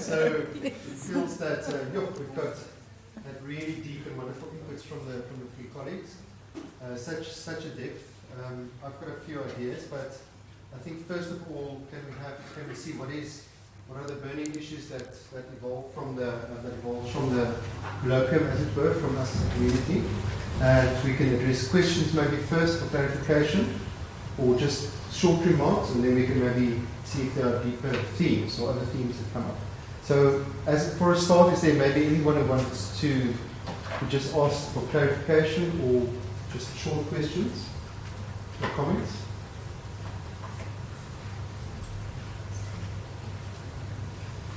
So it feels that we've got that really deep and wonderful inputs from the three colleagues. Such a depth. I've got a few ideas, but I think first of all, can we see what are the burning issues that evolve from the locum, as it were, from us as a community, and we can address questions maybe first for clarification, or just short remarks, and then we can maybe see if there are deeper themes or other themes that come up. So, as for a start, is there maybe anyone who wants to just ask for clarification or just short questions or comments?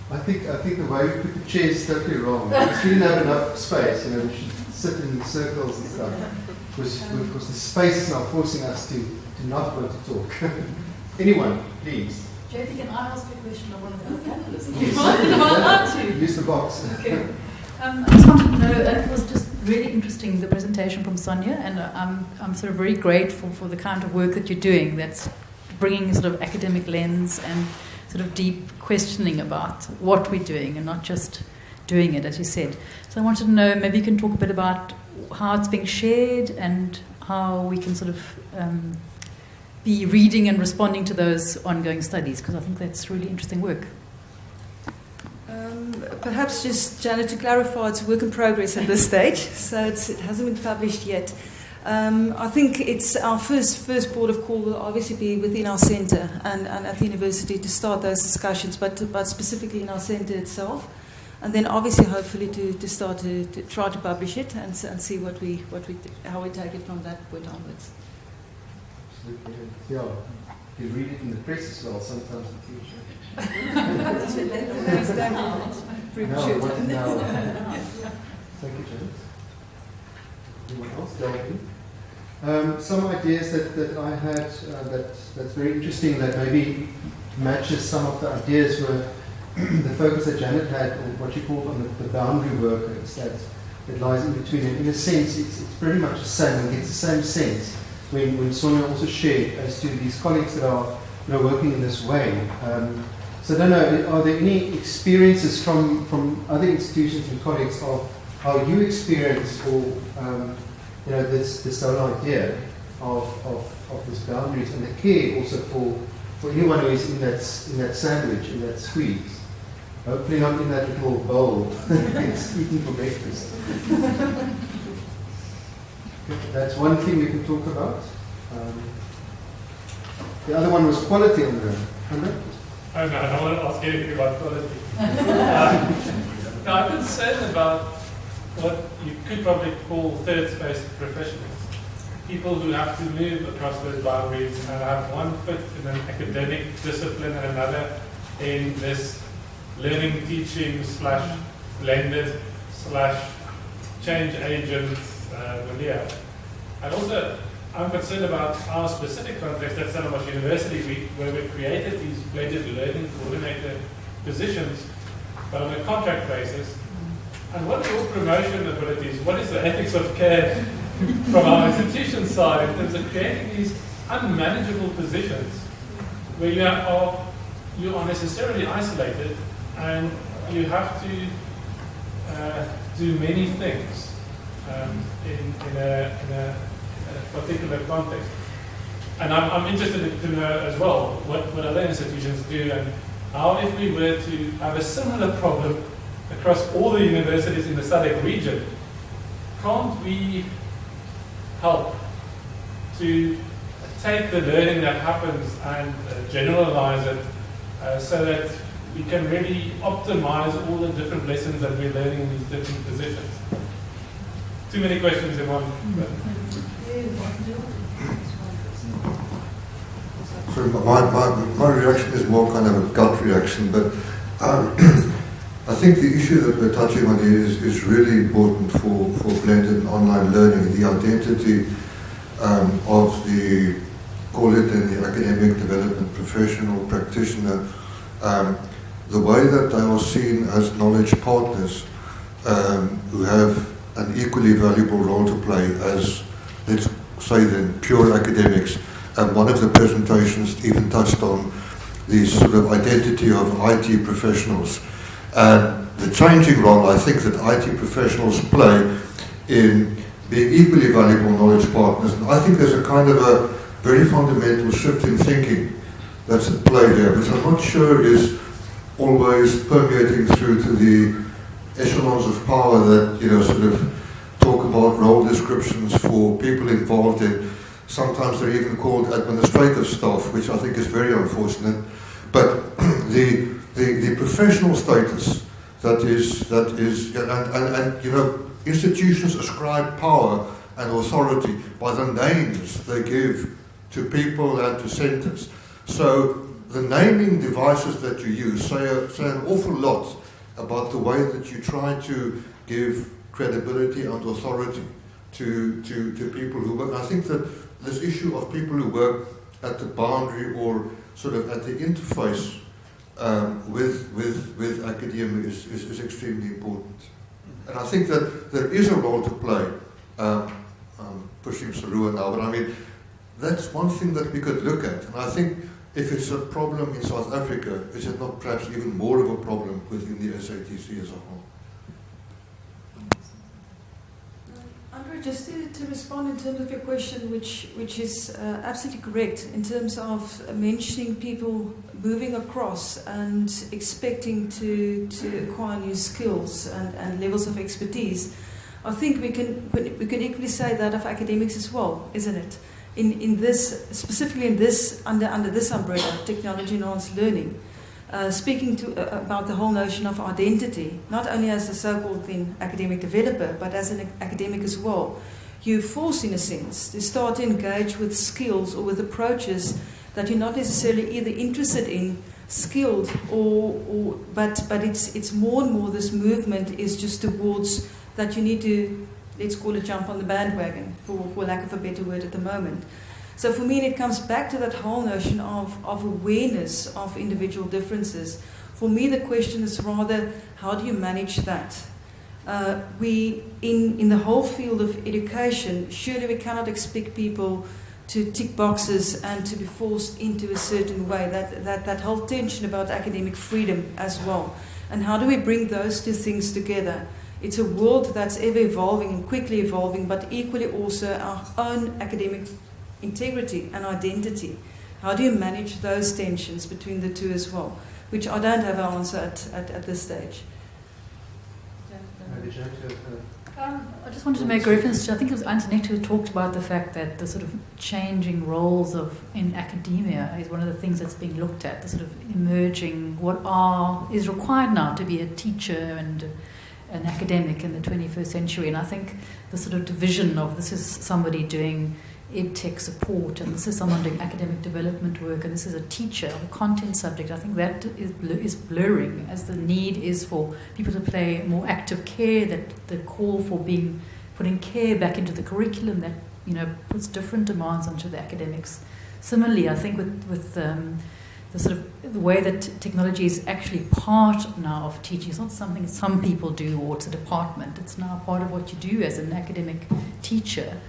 I think the way we put the chair is totally wrong. Because we didn't have enough space. We should sit in circles and stuff. Because the space is now forcing us to not want to talk. Anyone, please. Jyoti, can I ask a question of one of the panelists? Use the box. Okay. I just wanted to know, it was just really interesting, the presentation from Sonia, and I'm sort of very grateful for the kind of work that you're doing that's bringing a sort of academic lens and sort of deep questioning about what we're doing and not just doing it, as you said. So I wanted to know, maybe you can talk a bit about how it's being shared and how we can sort of be reading and responding to those ongoing studies, because I think that's really interesting work. Perhaps just, Janet, to clarify, it's a work in progress at this stage, so it hasn't been published yet. I think it's our first port of call will obviously be within our centre and at the university to start those discussions, but specifically in our centre itself, and then obviously hopefully to start to try to publish it and see how we take it from that point onwards. Absolutely. Yeah, you read it in the press as well sometimes in future. No, what is now? Thank you, James. Anyone else? Delvin? Some ideas that I had that's very interesting, that maybe matches some of the ideas were the focus that Janet had on what you called on the boundary workers that lies in between. And in a sense, it's pretty much the same, and gets the same sense when Sonia also shared as to these colleagues that are working in this way. So I don't know, are there any experiences from other institutions and colleagues of how you experience or this whole idea of this boundaries and the care also for anyone who is in that sandwich, in that squeeze. Hopefully not in that little bowl it's eating for breakfast. That's one thing we can talk about. The other one was quality on the Andrew? Oh no, I don't want to ask anything about quality. Now, I'm concerned about what you could probably call third space professionals. People who have to move across those boundaries and have one foot in an academic discipline and another in this learning, teaching / blended / change agent milieu. And also, I'm concerned about our specific context at Stellenbosch University, where we created these blended learning coordinator positions, but on a contract basis. And what are your promotion abilities? What is the ethics of care from our institution side in terms of creating these unmanageable positions where you are necessarily isolated and you have to do many things in a particular context. And I'm interested to know as well what other institutions do, and how, if we were to have a similar problem across all the universities in the SADC region, can't we help to take the learning that happens and generalize it so that we can really optimize all the different lessons that we're learning in these different positions? Too many questions in one. So my reaction is more kind of a gut reaction, but I think the issue that we're touching on here is really important for blended and online learning. The identity of the, call it in the academic development professional practitioner, the way that they are seen as knowledge partners who have an equally valuable role to play as, let's say then, pure academics. One of the presentations even touched on the sort of identity of IT professionals And the changing role I think that IT professionals play in being equally valuable knowledge partners. And I think there's a kind of a very fundamental shift in thinking that's at play here, which I'm not sure is always permeating through to the echelons of power that, sort of talk about role descriptions for people involved in. Sometimes they're even called administrative staff, which I think is very unfortunate. But the professional status that is, and institutions ascribe power and authority by the names they give to people and to centres. So the naming devices that you use say an awful lot about the way that you try to give credibility and authority to people who work. I think that this issue of people who work at the boundary or sort of at the interface with academia is extremely important. And I think that there is a role to play, pushing Sarua now, but I mean, that's one thing that we could look at. And I think if it's a problem in South Africa, is it not perhaps even more of a problem within the SATC as a whole? Andre, just to respond in terms of your question, which is absolutely correct, in terms of mentioning people moving across and expecting to acquire new skills and levels of expertise, I think we can equally say that of academics as well, isn't it? In this, specifically in this, under this umbrella of technology enhanced learning, speaking about the whole notion of identity, not only as a so-called then academic developer, but as an academic as well, you're forced in a sense to start to engage with skills or with approaches that you're not necessarily either interested in, skilled, but it's more and more this movement is just towards that you need to, let's call it jump on the bandwagon, for lack of a better word at the moment. So for me, it comes back to that whole notion of awareness of individual differences. For me, the question is rather, how do you manage that? In the whole field of education, surely we cannot expect people to tick boxes and to be forced into a certain way. That whole tension about academic freedom as well. And how do we bring those two things together? It's a world that's ever evolving and quickly evolving, but equally also our own academic integrity and identity. How do you manage those tensions between the two as well? Which I don't have an answer at this stage. I just wanted to make reference to, I think it was Antoinette who talked about the fact that the sort of changing roles in academia is one of the things that's being looked at, the sort of emerging, is required now to be a teacher and an academic in the 21st century. And I think the sort of division of this is somebody doing ed-tech support and this is someone doing academic development work and this is a teacher of a content subject, I think that is blurring as the need is for people to play more active care, that the call for putting care back into the curriculum that puts different demands onto the academics. Similarly, I think with the way that technology is actually part now of teaching. It's not something some people do or it's a department. It's now part of what you do as an academic teacher.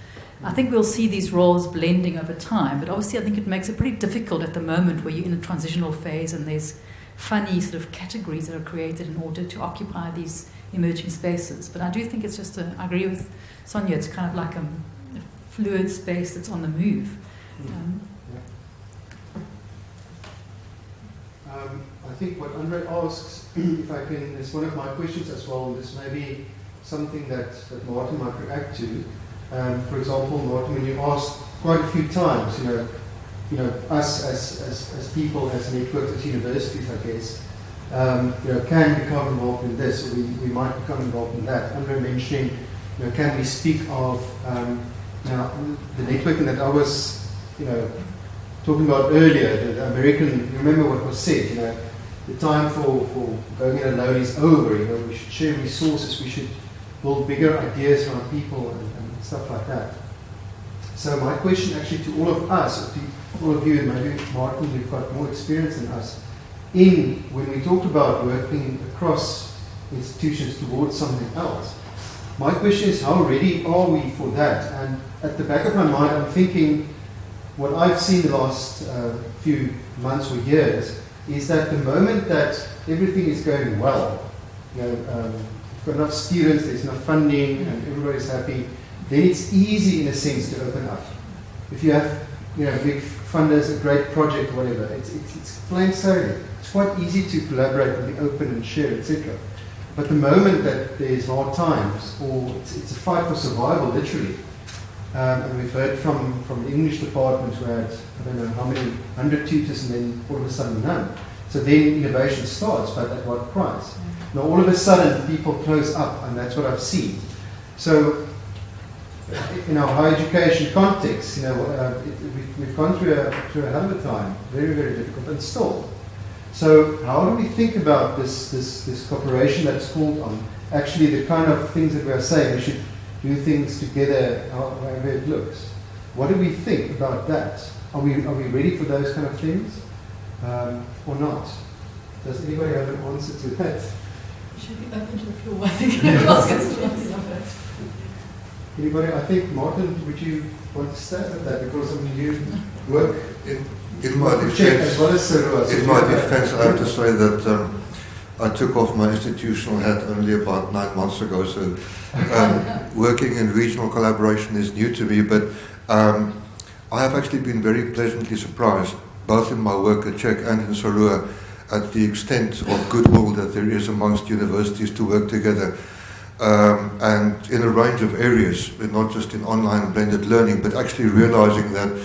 I think we'll see these roles blending over time, but obviously I think it makes it pretty difficult at the moment where you're in a transitional phase and there's funny sort of categories that are created in order to occupy these emerging spaces. But I do think it's just I agree with Sonia, it's kind of like a fluid space that's on the move. I think what Andre asks, if I can, is one of my questions as well, and this may be something that Martin might react to. For example, Martin, when you asked quite a few times, us as people, as networks, as universities, I guess, can become involved in this, or we might become involved in that. Andre mentioning, can we speak of now the networking that I was, talking about earlier, the American, remember what was said, the time for going it alone is over, we should share resources, we should build bigger ideas around people and stuff like that. So my question actually to all of us, or to all of you, and maybe Martin, you've got more experience than us, when we talked about working across institutions towards something else, my question is how ready are we for that? And at the back of my mind, I'm thinking, what I've seen the last few months or years is that the moment that everything is going well, you've got enough students, there's enough funding, and everybody's happy, then it's easy in a sense to open up. If you have big funders, a great project, or whatever, it's plain sailing. It's quite easy to collaborate and be open and share, etc. But the moment that there's hard times, or it's a fight for survival, literally, and we've heard from the English department who had, I don't know how many, 100 tutors and then all of a sudden none. So then innovation starts, but at what price? Now all of a sudden people close up, and that's what I've seen. So in our higher education context, we've gone through a hell of a time, very, very difficult, and still. So how do we think about this cooperation that's called on? Actually, the kind of things that we are saying, we should do things together, however it looks. What do we think about that? Are we ready for those kind of things, or not? Does anybody have an answer to that? Should be open to the floor, I think. Anybody? I think, Martin, would you want to start with that? Because you work in my defense, as well as Sarua. In my defense, I have to say that I took off my institutional hat only about 9 months ago, so working in regional collaboration is new to me, but I have actually been very pleasantly surprised, both in my work at Czech and in Sarua, at the extent of goodwill that there is amongst universities to work together. And in a range of areas, but not just in online blended learning, but actually realizing that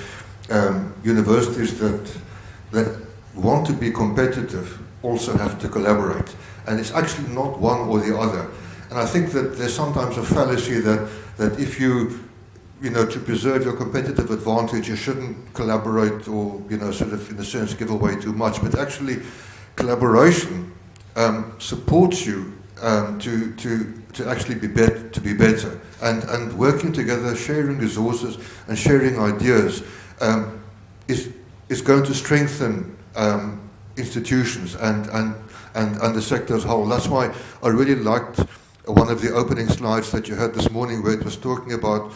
universities that want to be competitive also have to collaborate. And it's actually not one or the other. And I think that there's sometimes a fallacy that if you to preserve your competitive advantage, you shouldn't collaborate or, sort of in a sense give away too much. But actually, collaboration supports you to actually be better, and working together, sharing resources and sharing ideas is going to strengthen institutions and the sector as a whole. That's why I really liked one of the opening slides that you had this morning, where it was talking about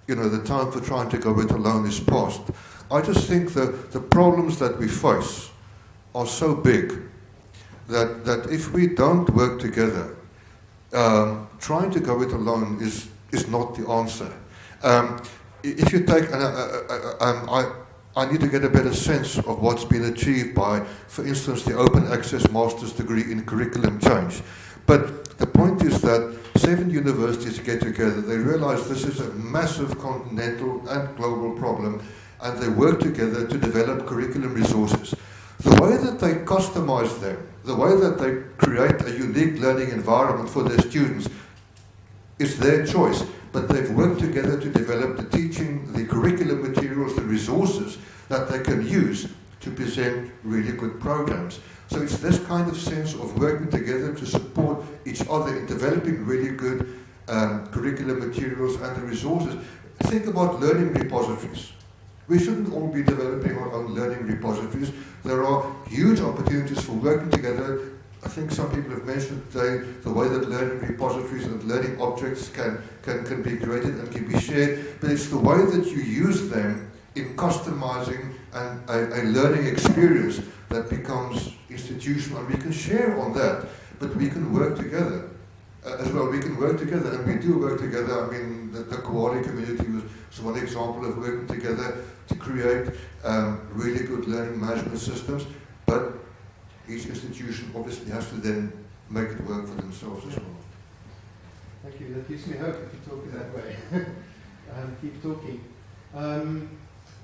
the time for trying to go it alone is past. I just think that the problems that we face are so big that if we don't work together, trying to go it alone is not the answer. If you take, I need to get a better sense of what's been achieved by, for instance, the open access master's degree in curriculum change. But the point is that 7 universities get together, they realize this is a massive continental and global problem, and they work together to develop curriculum resources. The way that they customize them, the way that they create a unique learning environment for their students is their choice, but they've worked together to develop the teaching, the curriculum materials, the resources that they can use to present really good programs. So it's this kind of sense of working together to support each other in developing really good curriculum materials and the resources. Think about learning repositories. We shouldn't all be developing our own learning repositories. There are huge opportunities for working together. I think some people have mentioned today the way that learning repositories and learning objects can be created and can be shared, but it's the way that you use them in customizing a learning experience that becomes institutional. And we can share on that, but we can work together as well. We can work together, and we do work together. I mean, the Koali community was one example of working together to create really good learning management systems, but each institution obviously has to then make it work for themselves as well. Thank you. That gives me hope if you talk it that way. Keep talking.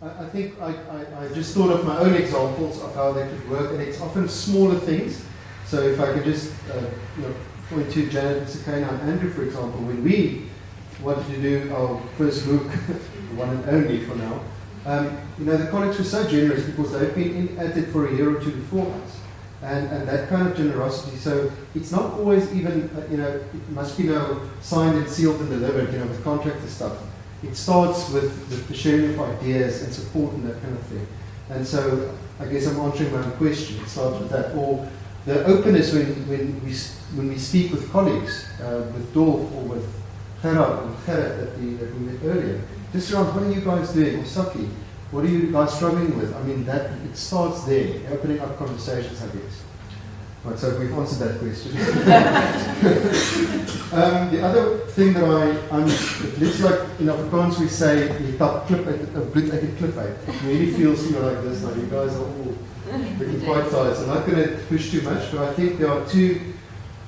I think I just thought of my own examples of how they could work, and it's often smaller things. So if I could just point to Janet Sakana and Andrew, for example, when we wanted to do our first MOOC, one and only for now, the college was so generous because they've been at it for a year or two before us. And that kind of generosity. So it's not always even, it must be signed and sealed and delivered, with contractor stuff. It starts with the sharing of ideas and support and that kind of thing. And so I guess I'm answering my own question. It starts with that. Or the openness when we speak with colleagues, with Dolf or with Gerard or Gerrit that we met earlier. Just around, what are you guys doing? Or Saki, what are you guys struggling with? I mean, it starts there, opening up conversations, I guess. Right, so we've answered that question. The other thing that it looks like in Afrikaans we say, die tap klip uit 'n bloed uit die klip uit. It really feels like this now. You guys are all looking quite tired. So I'm not going to push too much, but I think there are two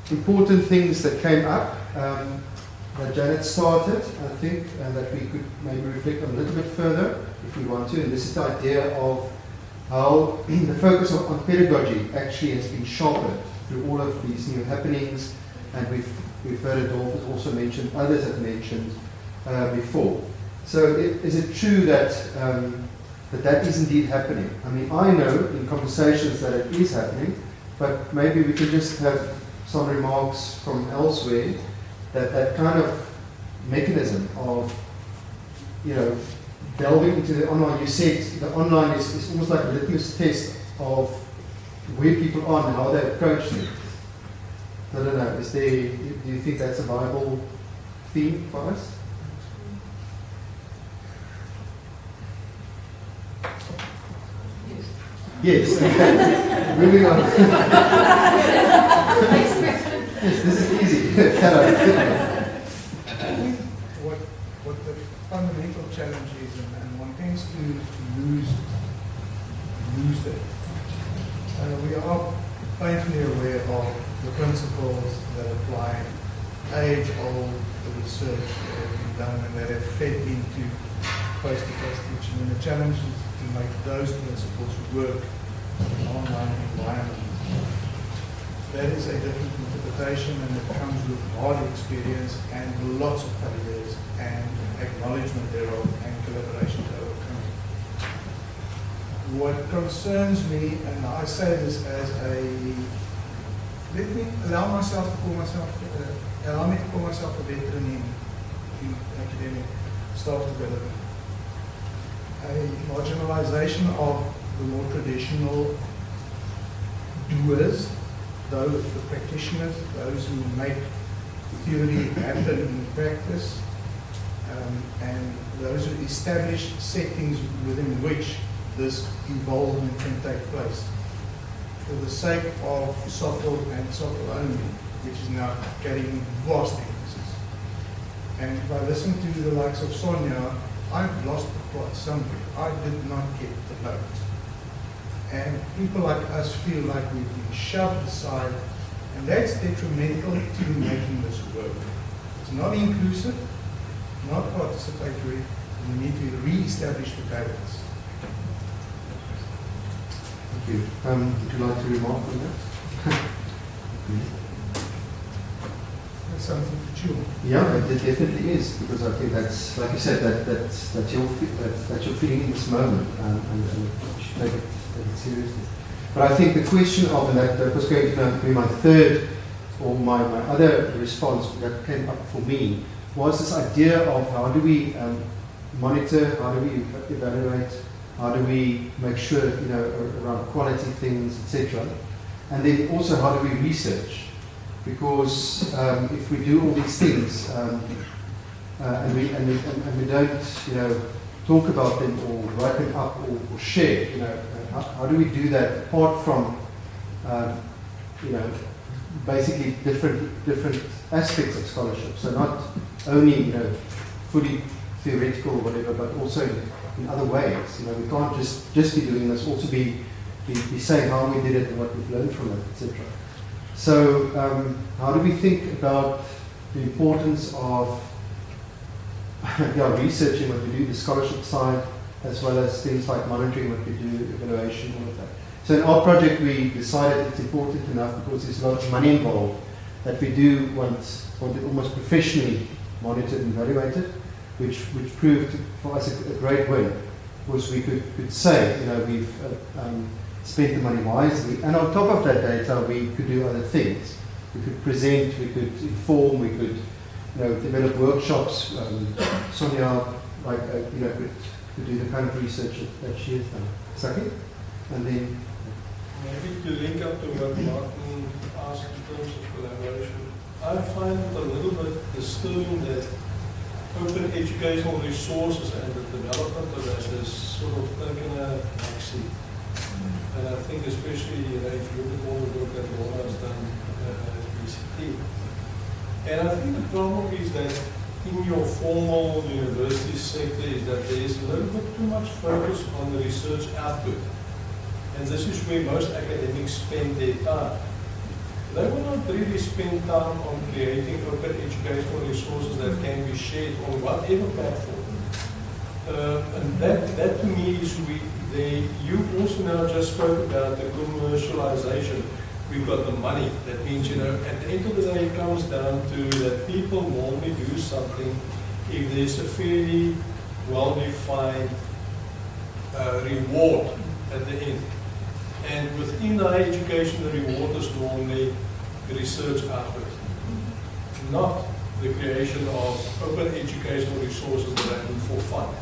important things that came up that Janet started, I think, and that we could maybe reflect on a little bit further if we want to. And this is the idea of how the focus on pedagogy actually has been sharpened through all of these new happenings, and we've heard Adolf has also mentioned, others have mentioned before. So is it true that that is indeed happening? I mean, I know in conversations that it is happening, but maybe we could just have some remarks from elsewhere that kind of mechanism of, delving into the online. You said the online is almost like a litmus test of where people are and how they approach things. I don't know, do you think that's a viable theme for us? Yes. Okay. Moving on. Yes, this is easy. What the fundamental challenge is, and one tends to lose that. We are painfully aware of the principles that apply, age-old research that have been done and that have fed into face-to-face teaching. And the challenge is to make those principles work in an online environment. That is a different interpretation, and it comes with hard experience and lots of failures and acknowledgement thereof and collaboration to overcome. What concerns me, and I say this as let me allow me to call myself a veteran in academic staff development. A marginalization of the more traditional doers, those the practitioners, those who make theory happen in practice, and those who establish settings within which this involvement can take place. For the sake of software and software only, which is now getting vast emphasis. And by listening to the likes of Sonia, I've lost the plot somewhere. I did not get the note. And people like us feel like we've been shoved aside, and that's detrimental to making this work. It's not inclusive, not participatory, and we need to re-establish the balance. Thank you. Would you like to remark on that? That's something to chew on. Yeah, it definitely is, because I think that's, like you said, that's your feeling in this moment, and you should take it seriously. But I think the question of, and that was going to be my third, or my other response that came up for me, was this idea of how do we monitor, how do we evaluate, how do we make sure, around quality things, etc. And then also how do we research? Because if we do all these things and we don't, talk about them or write them up or share, how do we do that apart from, basically different aspects of scholarship? So not only, fully theoretical or whatever, but also in other ways. We can't just be doing this, also be saying how we did it and what we've learned from it, etc. So how do we think about the importance of researching what we do, the scholarship side, as well as things like monitoring what we do, evaluation, all of that. So in our project we decided it's important enough, because there's a lot of money involved, that we do want it almost professionally monitored and evaluated, which proved for us a great win, because we could say, we've spent the money wisely, and on top of that data we could do other things. We could present, we could inform, we could develop workshops. Sonia, could do the kind of research that she has done. Second, and then maybe to link up to what Martin asked in terms of collaboration, I find it a little bit disturbing that open educational resources and the development of that is sort of taken a backseat. And I think especially, if you look at all the work that Laura has done at BCT. And I think the problem is that in your formal university sector is that there is a little bit too much focus on the research output. And this is where most academics spend their time. They will not really spend time on creating open educational resources that can be shared on whatever platform. And that to me is you also now just spoke about the commercialization. We've got the money. That means, at the end of the day, it comes down to that people normally do something if there's a fairly well-defined reward at the end. And within higher education, the reward is normally the research output, not the creation of open educational resources that I do for fun.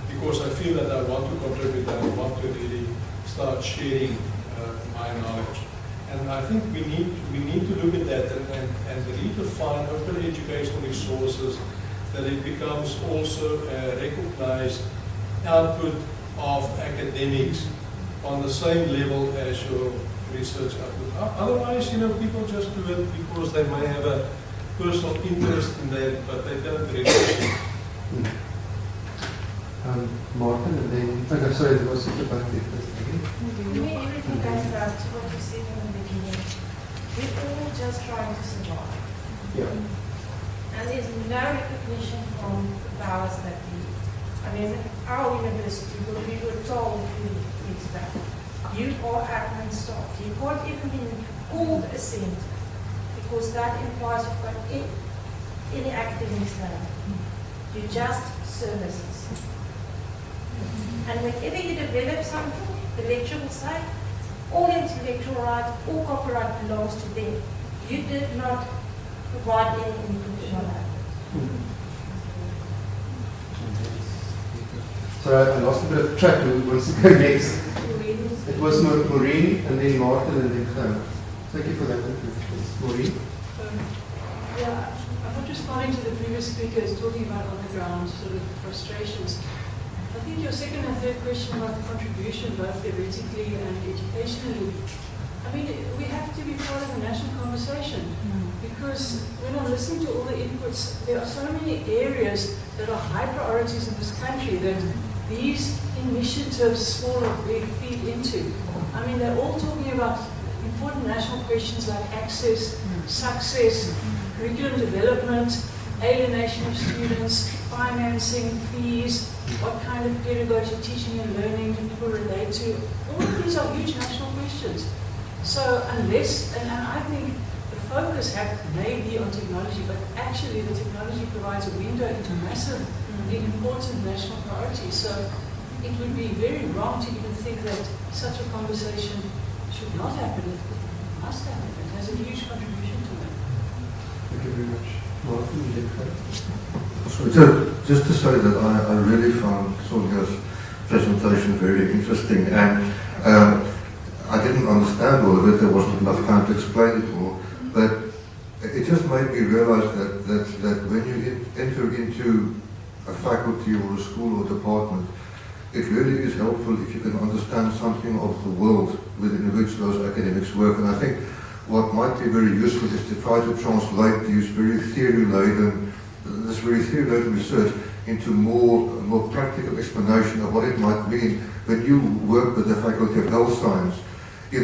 Because I feel that I want to contribute and I want to really start sharing my knowledge. And I think we need to look at that and redefine open educational resources, that it becomes also a recognized output of academics on the same level as your research output. Otherwise, people just do it because they may have a personal interest in that, but they don't really. Martin, and then, okay, sorry, there was such a back there. Maybe everything goes back to what you said in the beginning. We're all just trying to survive. Yeah. And there's no recognition from the powers that be. I mean, our university, we were told a few weeks back, you are admin staff. You can't even be called a center because that implies you've got any academics there. You're just services. And whenever you develop something, the lecturer will say, all intellectual rights, all copyright belongs to them. You did not provide any input on that. Sorry, I lost a bit of track. Who wants to go next? It was Maureen, and then Martin, and then Clem. Thank you for that. Maureen? Yeah, I'm not responding to the previous speakers talking about on-the-ground sort of frustrations. I think your second and third question about the contribution, both theoretically and educationally, I mean, we have to be part of the national conversation because when I listen to all the inputs, there are so many areas that are high priorities in this country that these initiatives, small or big, feed into. I mean, they're all talking about important national questions like access, success, curriculum development, alienation of students, financing, fees, what kind of pedagogy, teaching and learning do people relate to? All of these are huge national questions. So unless, and I think the focus may be on technology, but actually the technology provides a window into massive, important national priorities. So it would be very wrong to even think that such a conversation should not happen. It must happen. It has a huge contribution to it. Thank you very much. Martin, you did great. So just to say that I really found Sonia's presentation very interesting, and I didn't understand all of it. There wasn't enough time to explain it all, but it just made me realize that when you enter into a faculty or a school or department, it really is helpful if you can understand something of the world within which those academics work. And I think what might be very useful is to try to translate this very theory-laden research into more practical explanation of what it might mean when you work with the Faculty of Health Science. You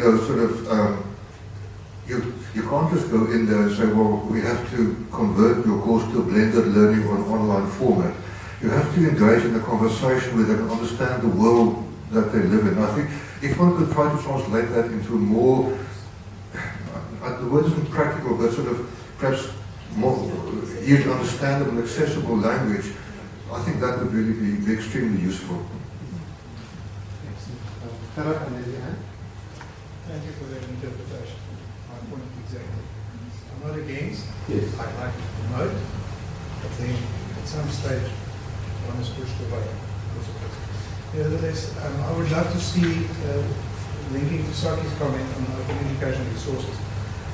can't just go in there and say, well, we have to convert your course to a blended learning or an online format. You have to engage in a conversation with them and understand the world that they live in. I think if one could try to translate that into more, the word isn't practical, but sort of perhaps more easily understandable, accessible language, I think that would really be extremely useful. Philip, and then Johan. Thank you for that interpretation. My point exactly. I'm not against. Yes. I'd like to promote, but then at some stage one is pushed away because of this. Nevertheless, I would love to see, linking to Saki's comment on open education resources,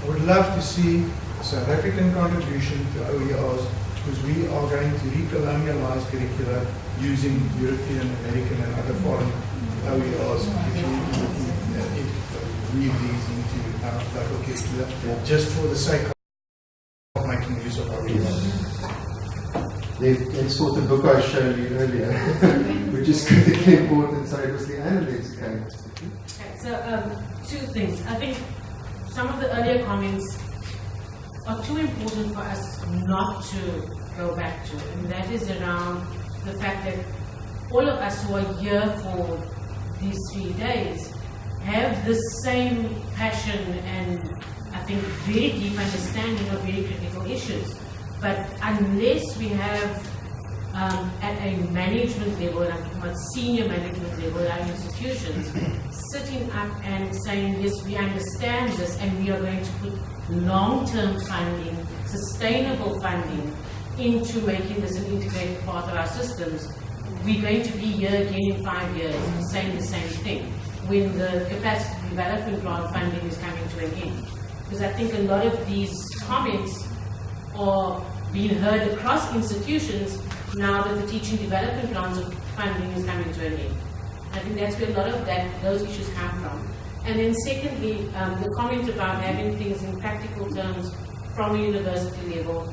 I would love to see a South African contribution to OER's because we are going to recolonialize curricula using European, American, and other foreign OERs. If you read these into our local curricula, just for the sake of making use of OERs. Let's sort the book I showed you earlier, which is critically important. So it was the analytics game. Okay, so two things. I think some of the earlier comments are too important for us not to go back to, and that is around the fact that all of us who are here for these 3 days have the same passion and I think very deep understanding of very critical issues. But unless we have at a management level, and I'm talking about senior management level at our institutions, sitting up and saying, yes, we understand this and we are going to put long-term funding, sustainable funding into making this an integrated part of our systems, we're going to be here again in 5 years saying the same thing when the capacity development grant funding is coming to an end. Because I think a lot of these comments are being heard across institutions now that the teaching development grants of funding is coming to an end. I think that's where a lot of those issues come from. And then secondly, the comment about having things in practical terms from a university level.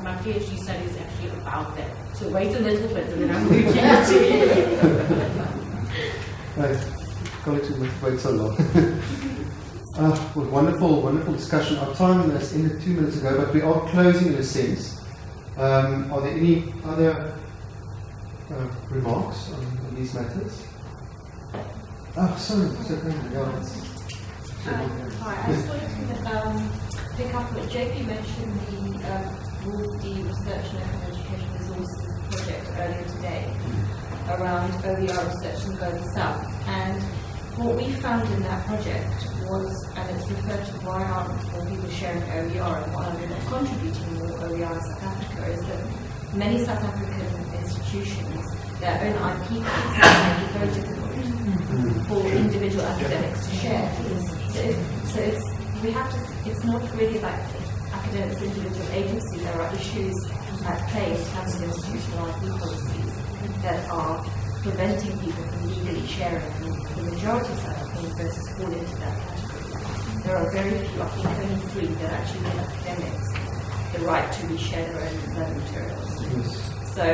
My PhD study is actually about that. So wait a little bit and then I'm going to give it to you. Colleagues, we must wait so long. Well, wonderful discussion. Our time has ended 2 minutes ago, but we are closing in a sense. Are there any other remarks on these matters? Oh, sorry. Hi, I just wanted to pick up what JP mentioned, the Wolf D Research and Open Education Resources project earlier today around OER research in the Global South. And what we found in that project was, and it's referred to why aren't more people sharing OER and why are they not contributing more OER in South Africa, is that many South African institutions, their own IP codes make it very difficult for individual academics to share. So it's not really like academics individual agency. There are issues at play in terms of institutional IP policies that are preventing people from legally sharing. And the majority of South African universities fall into that category. There are very few, I think only 3, that actually give academics the right to reshare their own learning materials. So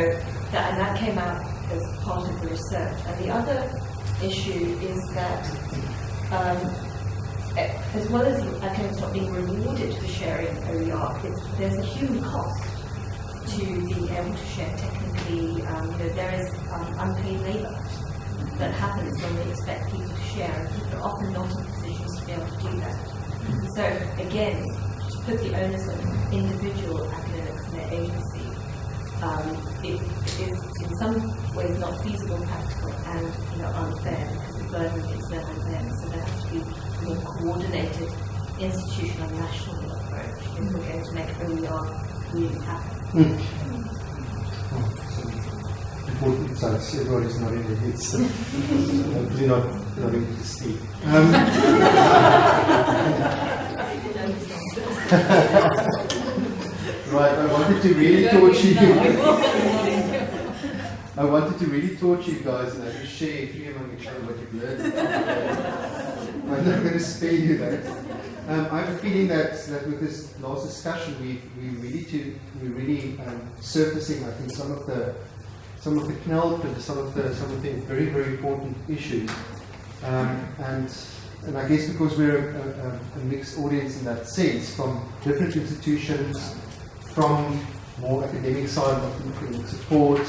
that came out as part of the research. And the other issue is that as well as academics not being rewarded for sharing OER, there's a human cost to being able to share technically. There is unpaid labour that happens when we expect people to share, and people are often not in positions to be able to do that. So again, to put the onus on individual academics and their agency, it is in some ways not feasible, practical, and unfair, because the burden is then on them. So there has to be a more coordinated institutional national approach if we're going to make OER really happen. Important insights. Everybody's not in it. It's hopefully not nodding to Steve. Right, I wanted to really torture you. I wanted to really torture you guys and you share free among each other what you've learned. I'm not going to spare you that. I have a feeling that with this last discussion, we're really surfacing, I think, some of the knowledge, some of the very, very important issues. And I guess because we're a mixed audience in that sense, from different institutions, from more academic side of support,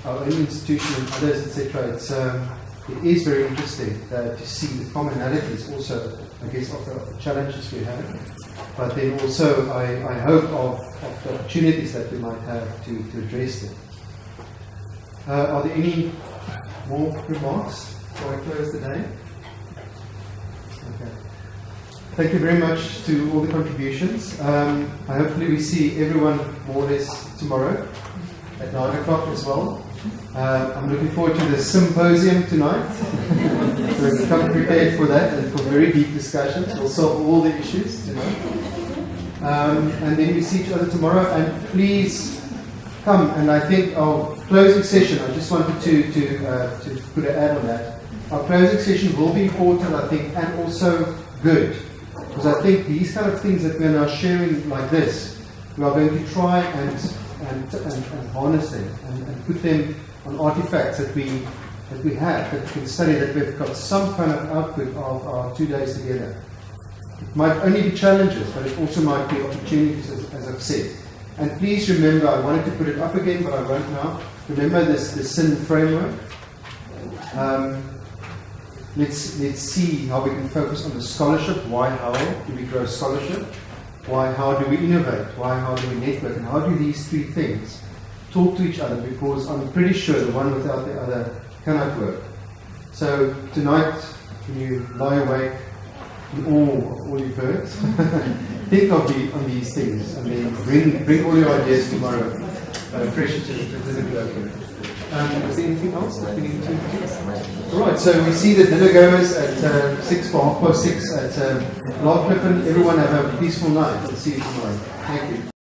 our own institution and others, etc. It is very interesting to see the commonalities also, I guess, of the challenges we have, but then also I hope of the opportunities that we might have to address them. Are there any more remarks before I close the day? Okay. Thank you very much to all the contributions. Hopefully we see everyone more or less tomorrow at 9 o'clock as well. I'm looking forward to the symposium tonight. So come prepared for that and for very deep discussions. We'll solve all the issues tonight. And then we see each other tomorrow. And please come. And I think our closing session, I just wanted to put an ad on that. Our closing session will be important, I think, and also good. Because I think these kind of things that we're now sharing like this, we are going to try and harness them and put them on artifacts that we have, that we can study, that we've got some kind of output of our 2 days together. It might only be challenges, but it also might be opportunities, as I've said. And please remember, I wanted to put it up again, but I won't now. Remember the SIN framework. Let's see how we can focus on the scholarship. Why, how do we grow scholarship? Why, how do we innovate? Why, how do we network? And how do these three things talk to each other? Because I'm pretty sure the one without the other cannot work. So tonight, when you lie awake in awe of all you've heard, think on these things, and then bring all your ideas tomorrow, fresh to the globe. Is there anything else that we need to do? All right, so we see the dinner goers at 6:06 at Law Clifton. Everyone have a peaceful night. We'll see you tomorrow. Thank you.